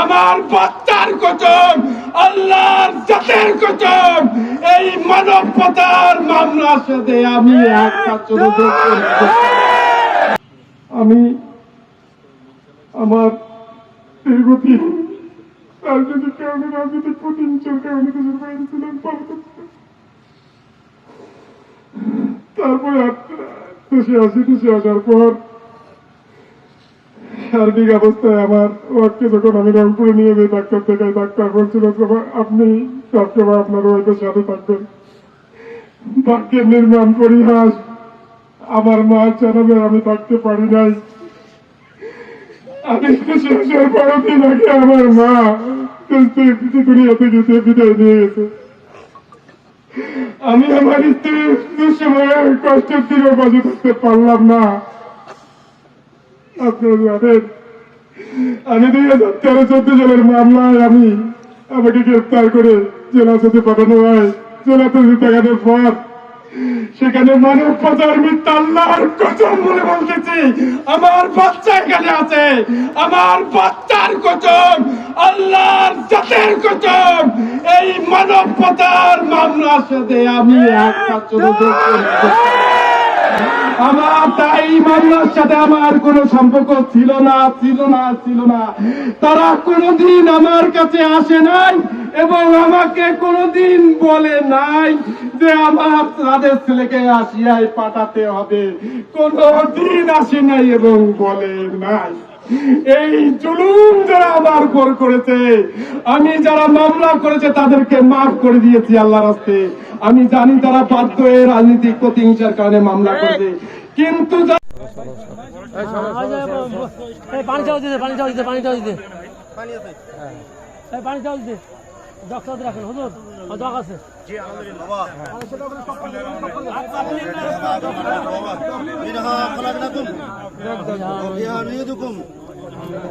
আমার বাচ্চার কসম, আল্লাহর জাতের কসম, এই মানবতার মামলার সাথে আমি একটা আমি আমার দীর্ঘদিন রাজনৈতিক কারণে রাজনৈতিক প্রতিহিংসার কারণে দেশের বাইরে ছিলেন, তারপরে দেশে আসার পর সার্বিক অবস্থায় আমার ওয়ার্ডকে যখন আমি রংপুরে নিয়ে যাই ডাক্তার দেখাই, ডাক্তার বলছিল আপনি সবসময় আপনার ওয়াইফের সাথে থাকবেন। ভাগ্যের নির্মাণ পরিহাস, আমার মা জানাবে আমি থাকতে পারি নাই। আমি দেশে আসার পরের দিন আগে আমার মা দুনিয়াতে গেছে, বিদায় নিয়ে গেছে। আমি আমার স্ত্রীর দুঃসময়ের কষ্টের দিকে বাজে থাকতে পারলাম না। আপনারা জানেন আমি 2013-14 সালের মামলায় আমাকে গ্রেফতার করে জেলা থেকে পাঠানো হয়। জেলা থেকে দেখানোর পর সেখানে মানব পাচার মিথ্যা আল্লাহর কসম বলে বলতেছি, আমার বাচ্চা এখানে আছে, আমার বাচ্চার কসম, আল্লাহর জাতের কসম, এই মানব পাচার মামলার সাথে আমি একটা আমার তাই মামলার সাথে আমার কোন সম্পর্ক ছিল না। তারা কোনদিন আমার কাছে আসে নাই এবং আমাকে কোনদিন বলে নাই যে আমার তাদের ছেলেকে আসিয়ায় পাঠাতে হবে, কোনদিন আসে নাই এবং বলে নাই। এই জুলুম যারা আমার উপর করেছে, আমি যারা মামলা করেছে তাদেরকে মাফ করে দিয়েছি আল্লাহর রাস্তে। আমি জানি তারা বাধ্য হয়ে রাজনৈতিক প্রতিহিংসার কারণে মামলা করেছে, কিন্তু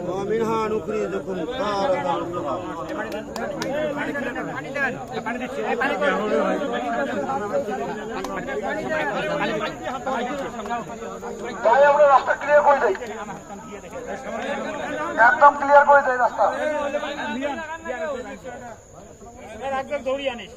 ومنها نخرجكم تارة أخرى রাস্তা ক্লিয়ার করে দেয়, একদম ক্লিয়ার করে দেয় রাস্তা। দৌড়িয়ে আনিস।